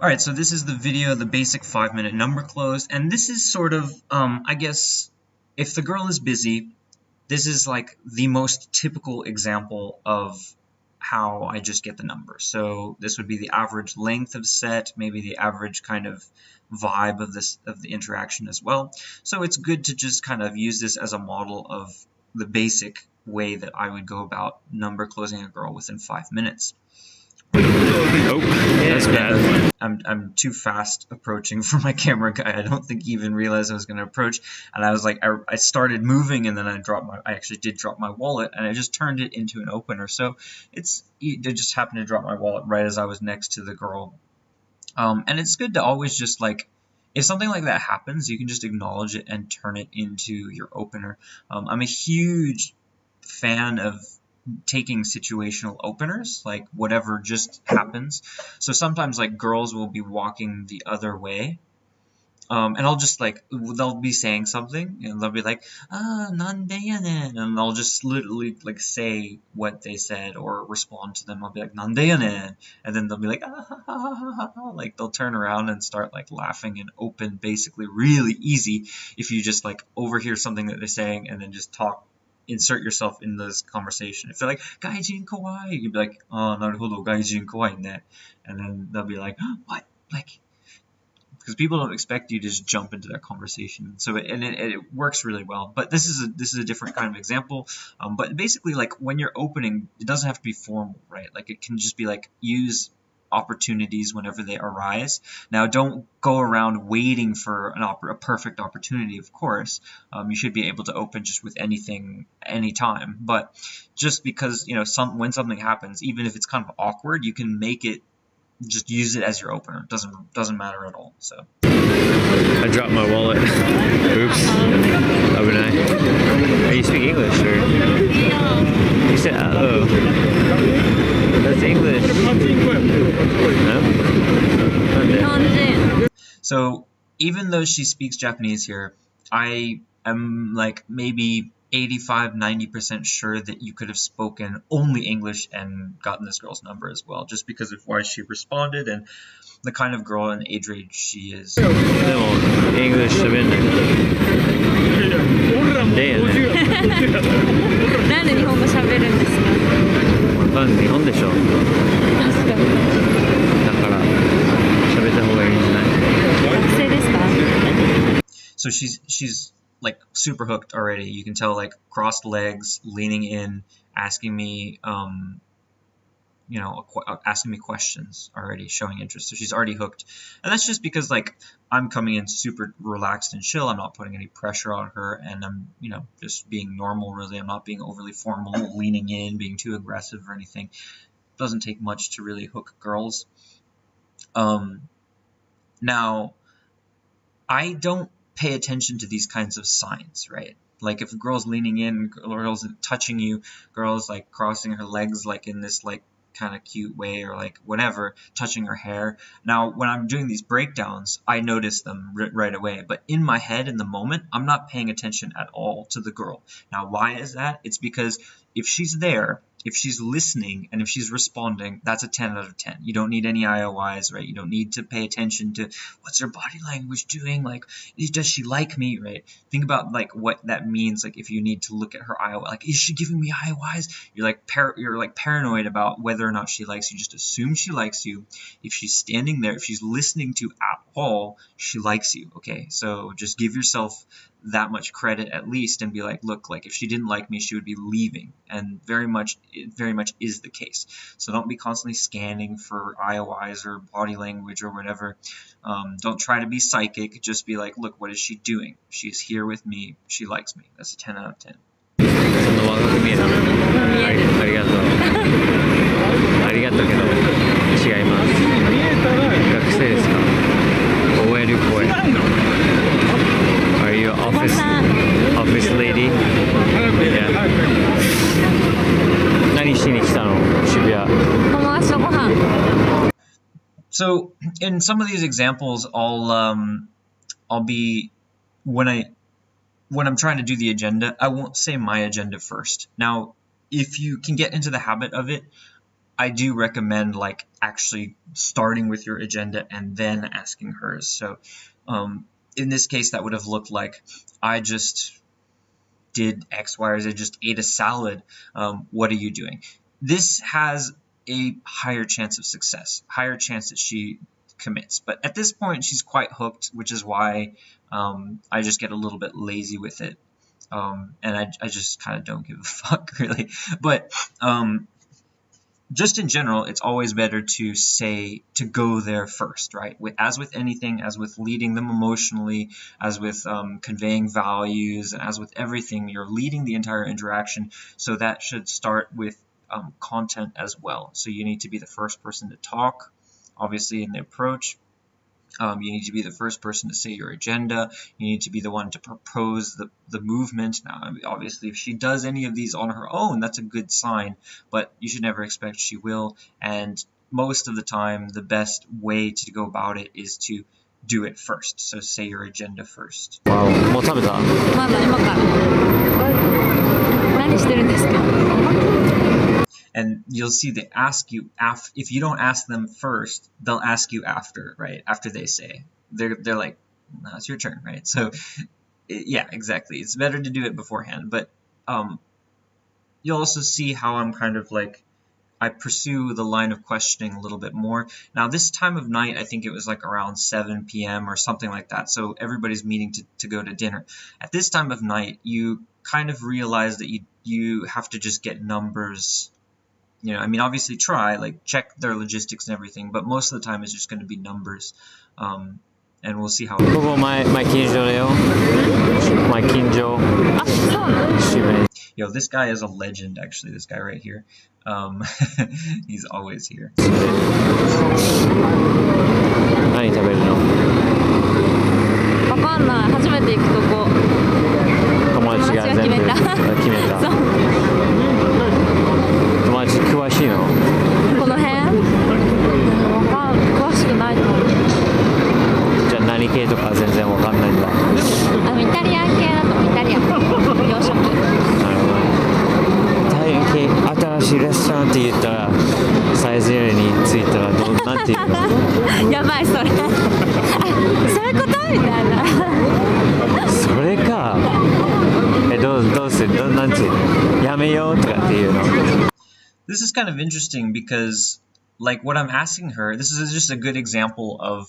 Alright, so this is the video, the basic 5-minute number close, and this is sort of, I guess, if the girl is busy, this is like the most typical example of how I just get the number. So this would be the average length of set, maybe the average kind of vibe of the interaction as well. So it's good to just kind of use this as a model of the basic way that I would go about number closing a girl within 5 minutes. Oh, that's bad. I'm too fast approaching for my camera guy. I don't think he even realized I was going to approach, and I was like, I started moving, and then I actually did drop my wallet, and I just turned it into an opener. So it just happened to drop my wallet right as I was next to the girl. And it's good to always just like, if something like that happens, you can just acknowledge it and turn it into your opener. I'm a huge fan of taking situational openers, like whatever just happens. So sometimes like girls will be walking the other way, and I'll just like, they'll be saying something and they'll be like, nande yanen, and I'll just literally like say what they said or respond to them. I'll be like, nande yanen, and then they'll be like, like they'll turn around and start like laughing and open, basically really easy if you just like overhear something that they're saying and then just insert yourself in this conversation. If they're like, gaijin kawaii, you'd be like, oh, naruhodo, gaijin kawaii ne. And then they'll be like, what? Like, because people don't expect you to just jump into their conversation. So it works really well. But this is a different kind of example. But basically, like when you're opening, it doesn't have to be formal, right? Like it can just be like, use opportunities whenever they arise. Now, don't go around waiting for a perfect opportunity, of course. You should be able to open just with anything, anytime. But just because, you know, when something happens, even if it's kind of awkward, you can make it, just use it as your opener. It doesn't matter at all. So I dropped my wallet. Oops. Abunai. Are you speak English or? You said oh. That's English. No? So even though she speaks Japanese here, I am like maybe 85-90% sure that you could have spoken only English and gotten this girl's number as well, just because of why she responded and the kind of girl and age range she is. English 喋んない。でよね。なんで日本語喋るんですか？日本でしょ。確かに。だから喋った方がいいんじゃない？学生ですか？ So she's like super hooked already. You can tell, like crossed legs, leaning in, asking me, you know, asking me questions already, showing interest. So she's already hooked. And that's just because like I'm coming in super relaxed and chill. I'm not putting any pressure on her, and I'm, you know, just being normal really. I'm not being overly formal, leaning in, being too aggressive or anything. It doesn't take much to really hook girls. Now, I don't pay attention to these kinds of signs, right? Like if a girl's leaning in, girl's touching you, girl's like crossing her legs like in this like kind of cute way, or like whatever, touching her hair. Now when I'm doing these breakdowns, I notice them right away, but in my head in the moment, I'm not paying attention at all to the girl. Now why is that? It's because if she's there, if she's listening, and if she's responding, that's a 10 out of 10. You don't need any IOIs, right? You don't need to pay attention to what's her body language doing, like, does she like me, right? Think about like what that means, like if you need to look at her IOI, like is she giving me IOIs? You're like paranoid about whether or not she likes you. Just assume she likes you. If she's standing there, if she's listening to at all, she likes you, okay? So just give yourself that much credit at least and be like, look, like if she didn't like me, she would be leaving. And it very much is the case. So don't be constantly scanning for IOIs or body language or whatever. Don't try to be psychic. Just be like, look, what is she doing? She's here with me. She likes me. That's a 10 out of 10. その若く見えた。ありがとう。ありがとうけど違います。学生ですか？ OL っぽい。Are you an office lady? Yeah. 何しに来たの？渋谷。友達とご飯。 So in some of these examples, I'll be when I'm trying to do the agenda, I won't say my agenda first. Now, if you can get into the habit of it, I do recommend like actually starting with your agenda and then asking hers. So in this case, that would have looked like I just did X, Y, or Z, just ate a salad. What are you doing? This has a higher chance of success, higher chance that she commits. But at this point, she's quite hooked, which is why I just get a little bit lazy with it. And I just kind of don't give a fuck, really. But just in general, it's always better to go there first, right? As with anything, as with leading them emotionally, as with conveying values, and as with everything, you're leading the entire interaction. So that should start with content as well. So you need to be the first person to talk, obviously, in the approach. You need to be the first person to say your agenda. You need to be the one to propose the movement. Now, obviously, if she does any of these on her own, that's a good sign, but you should never expect she will. And most of the time, the best way to go about it is to do it first. So say your agenda first. Wow. もう食べた？まだ今から何してるんですか？ And you'll see they ask you if you don't ask them first, they'll ask you after, right? After they say. They're like, no, it's your turn, right? So yeah, exactly. It's better to do it beforehand. But you'll also see how I'm kind of like, I pursue the line of questioning a little bit more. Now, this time of night, I think it was like around 7 p.m. or something like that. So everybody's meeting to go to dinner. At this time of night, you kind of realize that you have to just get numbers. You know, I mean, obviously try, like, check their logistics and everything, but most of the time it's just going to be numbers. And we'll see how... ここ前近所だよ。前近所。あ、そうなの？ Yo, this guy is a legend, actually, this guy right here. He's always here. 何食べるの？わかんない。初めて行くとこ。友達が全部決めた。そう。友達詳しいの？この辺？詳しくないと思う。じゃあ何系とか全然わかんないんだ。イタリアン系だとイタリアン洋食。なるほど。イタリアン系新しいレストランって言ったらサイゼリヤに着いたらなんて言うの？やばいそれ。そういうことみたいな。それか。どうする？なんてやめようとかっていうの。This is kind of interesting because, like, what I'm asking her, this is just a good example of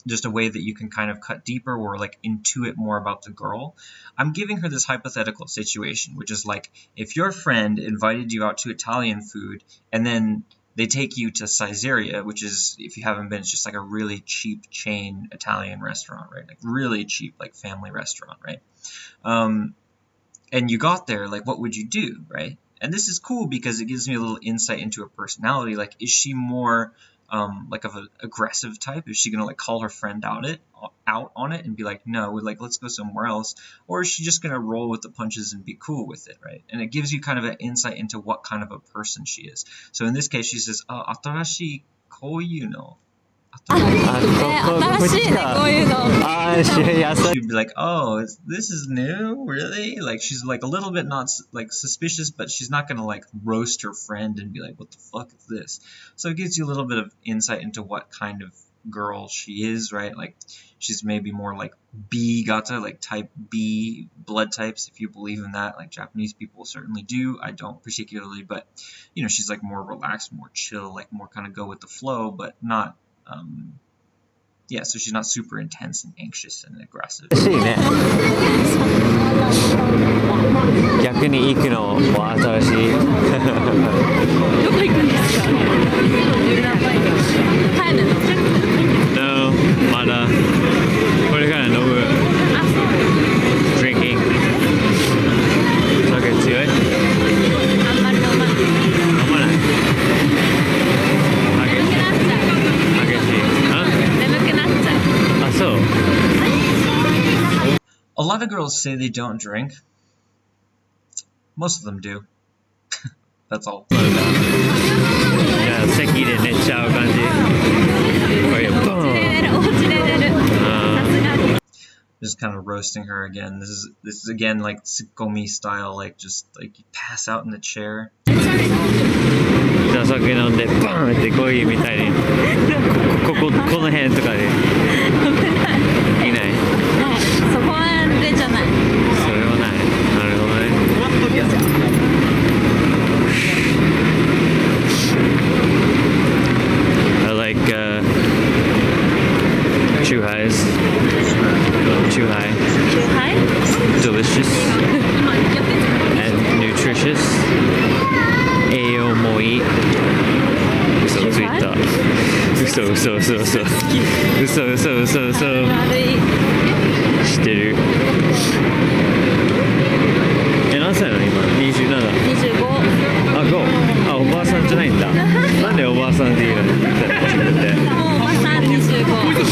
just a way that you can kind of cut deeper or, like, intuit more about the girl. I'm giving her this hypothetical situation, which is, like, if your friend invited you out to Italian food and then they take you to Caesarea, which is, if you haven't been, it's just, like, a really cheap chain Italian restaurant, right? Like, really cheap, like, family restaurant, right? And you got there, like, what would you do, right? And this is cool because it gives me a little insight into her personality. Like, is she more like of an aggressive type? Is she gonna like call her friend out on it and be like, no, like let's go somewhere else? Or is she just gonna roll with the punches and be cool with it, right? And it gives you kind of an insight into what kind of a person she is. So in this case, she says, 新しいこういうの。新しいね、こういうの。 She'd be like, oh, this is new? Really? Like, she's like a little bit not like suspicious, but she's not gonna like roast her friend and be like, what the fuck is this? So it gives you a little bit of insight into what kind of girl she is, right? Like, she's maybe more like B gata, like type B blood types, if you believe in that. Like, Japanese people certainly do. I don't particularly, but you know, she's like more relaxed, more chill, like more kind of go with the flow, but not yeah, so she's not super intense and anxious and aggressive. 嬉しいね。逆に行くのは新しい。どこ行くんですか？帰るの？ No, まだこれから飲む。あ、そう。 Drinking。酒強い？あんまり飲まない。飲まない。激しい。So, a lot of girls say they don't drink. Most of them do. That's all. じゃあ席で寝ちゃう感じ。Just kind of roasting her again. This is again like tsukomi style, like just like you pass out in the chair. じゃあお酒飲んでバーンってコーヒーみたいにこの辺とかでいない。そこまでじゃない。それはない。なるほどね。I like chuhais. Chuhai. はい。 Delicious and nutritious. 栄養もいい。嘘ついた。嘘。悪い。知ってる。何歳なの今？ 27。あ、5。あ、おばあさんじゃないんだ。なんでおばあさんって言うの？自分で。もうおばさん25。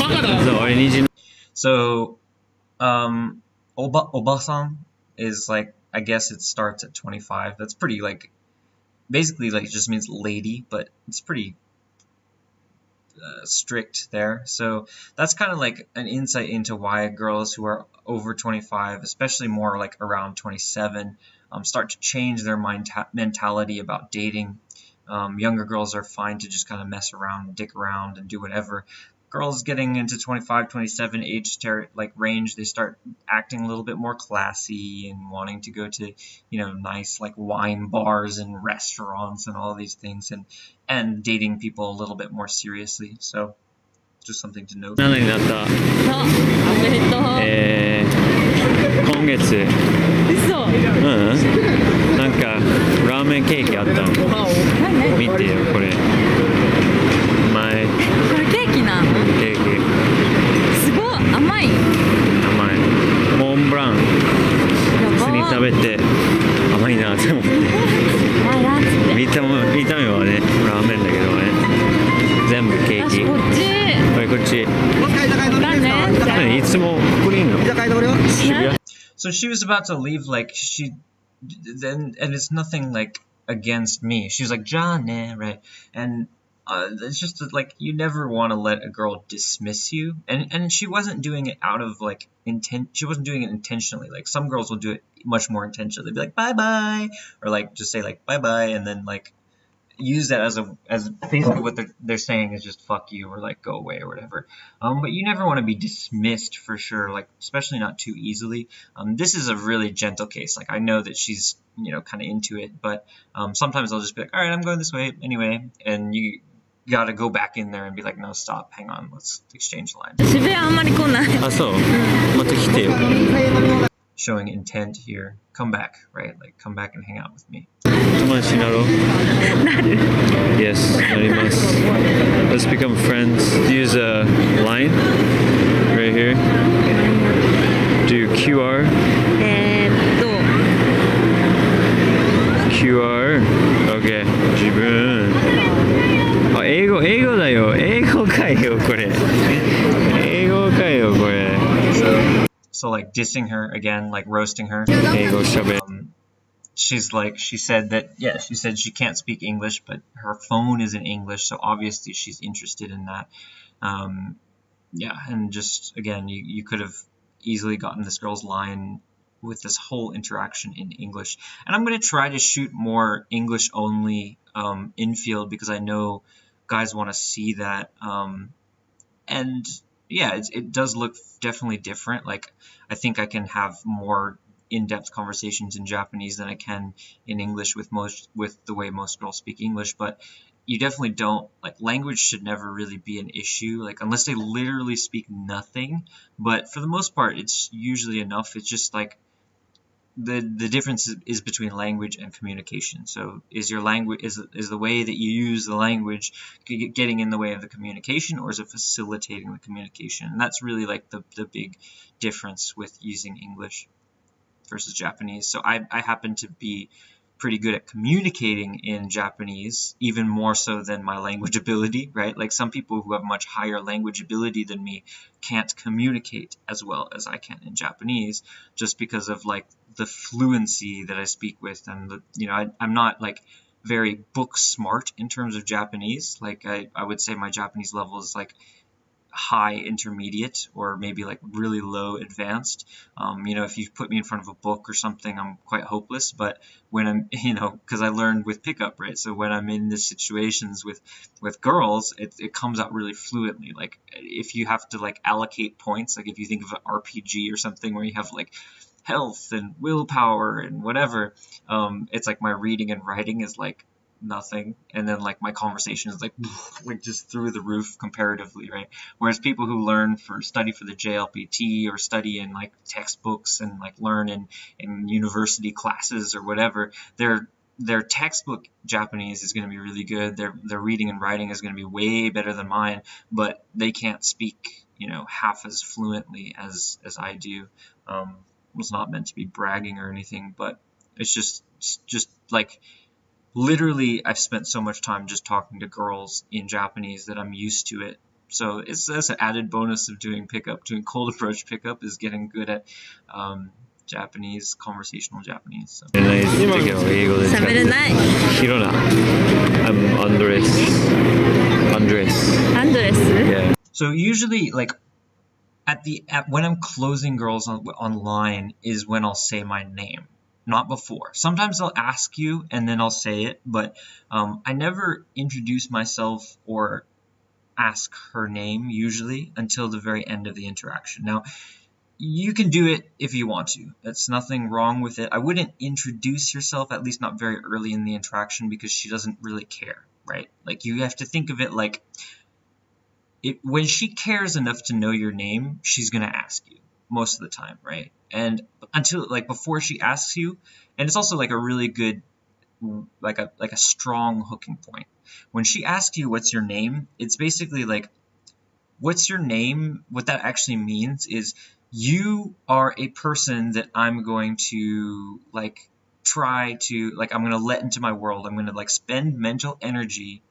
そう、俺27。So, obasan is like, I guess it starts at 25. That's pretty like, basically like it just means lady, but it's pretty strict there. So that's kind of like an insight into why girls who are over 25, especially more like around 27, start to change their mentality about dating. Younger girls are fine to just kind of mess around, dick around, and do whatever. Girls getting into 25, 27 age range, they start acting a little bit more classy and wanting to go to, nice like wine bars and restaurants and all these things, and dating people a little bit more seriously. So just something to note. 7になった。おめでとう。今月。嘘。なんかラーメンケーキあったの。見てよこれ。前。これケーキなの？ケーキ。すごい甘い。甘い。モンブラン。普通に食べて甘いなって思って。見た目はねラーメンだけどね。全部ケーキ。こっち。こっち。いつもここにいんの？ So she was about to leave, like and it's nothing like against me. She was like, "Jane," right? And it's just that, like, you never want to let a girl dismiss you, and she wasn't doing it out of like intent. She wasn't doing it intentionally. Like some girls will do it much more intentionally. They'd be like, "Bye bye," or like just say like "bye bye," and then like use that as basically what they're saying is just fuck you or like go away or whatever. But you never want to be dismissed for sure, like especially not too easily. This is a really gentle case. Like I know that she's kind of into it, but sometimes I'll just be like, all right, I'm going this way anyway, and you got to go back in there and be like, no, stop, hang on, let's exchange lines. 渋谷あんまり来ない。あ、そう。また来てよ。Showing intent here. Come back, right? Like come back and hang out with me. 友達になろう。Yes, なります。Let's become friends. Use a line right here. Do QR. QR. Okay. 自分。あ、英語だよ。英語かよこれ。英語かよこれ。So like dissing her again, like roasting her. 英語喋る。she said that, she said she can't speak English, but her phone is in English, so obviously she's interested in that. And just, again, you could have easily gotten this girl's line with this whole interaction in English. And I'm going to try to shoot more English only infield because I know guys want to see that. And yeah, it does look definitely different. Like, I think I can have more in-depth conversations in Japanese than I can in English with the way most girls speak English, but you definitely don't, like, language should never really be an issue, like, unless they literally speak nothing, but for the most part, it's usually enough. It's just, like, the difference is between language and communication. So is your language, is the way that you use the language getting in the way of the communication, or is it facilitating the communication? And that's really, like, the big difference with using English versus Japanese. So I happen to be pretty good at communicating in Japanese, even more so than my language ability, right? Like some people who have much higher language ability than me can't communicate as well as I can in Japanese, just because of like the fluency that I speak with, and I'm not like very book smart in terms of Japanese. Like I would say my Japanese level is like high intermediate or maybe like really low advanced. If you put me in front of a book or something, I'm quite hopeless. But when I'm, because I learned with pickup, right? So when I'm in these situations with girls, it comes out really fluently. Like if you have to like allocate points, like if you think of an RPG or something where you have like health and willpower and whatever, it's like my reading and writing is like nothing, and then like my conversation is like like just through the roof comparatively, right? Whereas people who study for the JLPT or study in like textbooks and like learn in university classes or whatever, their textbook Japanese is going to be really good. Their reading and writing is going to be way better than mine, but they can't speak half as fluently as I do. Was not meant to be bragging or anything, but it's just like literally I've spent so much time just talking to girls in Japanese that I'm used to it. So that's an added bonus of doing cold approach pickup is getting good at Japanese, conversational Japanese. So. ない時は英語で使って喋れない。ヒロナ I'm Andres Yeah. So usually like when I'm closing girls online is when I'll say my name, not before. Sometimes I'll ask you and then I'll say it, but I never introduce myself or ask her name usually until the very end of the interaction. Now, you can do it if you want to. That's nothing wrong with it. I wouldn't introduce yourself, at least not very early in the interaction, because she doesn't really care, right? Like you have to think of it like when she cares enough to know your name, she's going to ask you most of the time, right? And until like before she asks you, and it's also like a really good like a strong hooking point. When she asks you what's your name, it's basically like what's your name? What that actually means is you are a person that I'm going to like try to like I'm going to let into my world. I'm going to like spend mental energy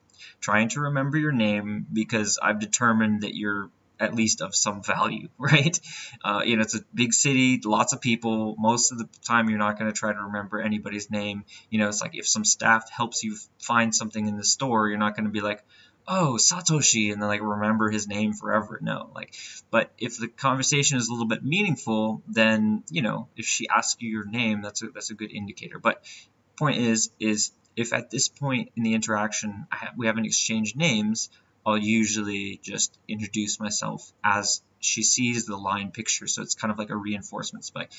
trying to remember your name because I've determined that you're at least of some value, right? It's a big city, lots of people. Most of the time, you're not going to try to remember anybody's name. It's like if some staff helps you find something in the store, you're not going to be like, oh, Satoshi, and then like remember his name forever. No, but if the conversation is a little bit meaningful, then if she asks you your name, that's a good indicator. But point is if at this point in the interaction we haven't exchanged names, I'll usually just introduce myself as she sees the line picture. So it's kind of like a reinforcement spike.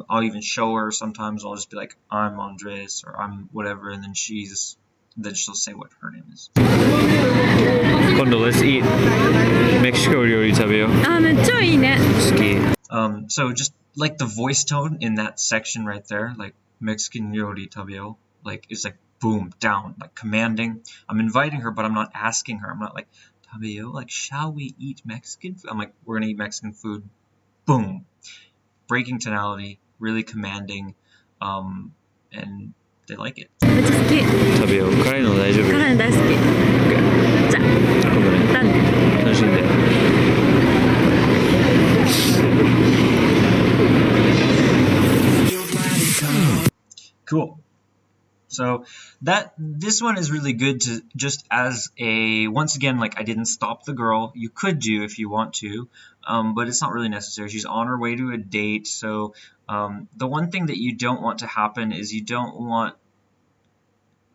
I'll even show her. Sometimes I'll just be like, I'm Andres or I'm whatever, and then she'll say what her name is. 今度 let's eat メキシコ料理食べよう。あ、めっちゃいいね。好き。So just like the voice tone in that section right there, like Mexican ryori tabeo, like it's like boom, down, like commanding. I'm inviting her, but I'm not asking her. I'm not like, tabeo, like, shall we eat Mexican food? I'm like, we're gonna eat Mexican food. Boom. Breaking tonality, really commanding, and they like it. めっちゃ好き。食べよう。辛いの大丈夫？辛いの大好き。じゃあ、今度ね。またね。楽しんで。Cool. So this one is really good to just as once again, like I didn't stop the girl. You could do if you want to, but it's not really necessary. She's on her way to a date. So the one thing that you don't want to happen is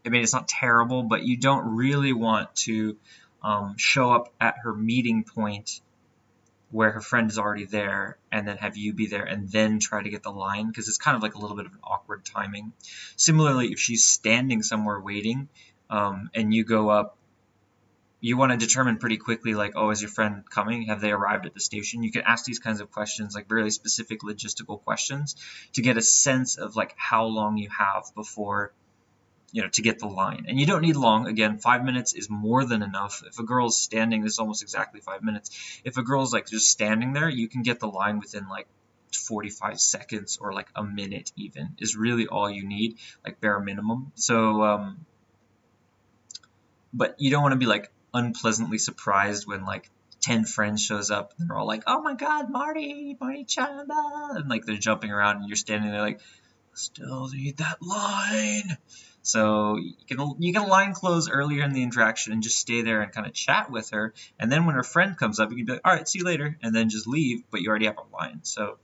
it's not terrible, but you don't really want to show up at her meeting point where her friend is already there and then have you be there and then try to get the line, because it's kind of like a little bit of an awkward timing. Similarly, if she's standing somewhere waiting and you go up, you want to determine pretty quickly, like, oh, is your friend coming? Have they arrived at the station? You can ask these kinds of questions, like really specific logistical questions, to get a sense of like how long you have before to get the line. And you don't need long. Again, 5 minutes is more than enough. If a girl's standing, this is almost exactly 5 minutes. If a girl's like just standing there, you can get the line within like 45 seconds or like a minute even is really all you need, like bare minimum. So, but you don't want to be like unpleasantly surprised when like 10 friends shows up and they're all like, oh my God, Marty-chan, and like they're jumping around and you're standing there like, still need that line. So you can line close earlier in the interaction and just stay there and kind of chat with her. And then when her friend comes up, you can be like, all right, see you later, and then just leave, but you already have a line. So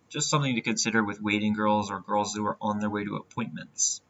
just something to consider with waiting girls or girls who are on their way to appointments.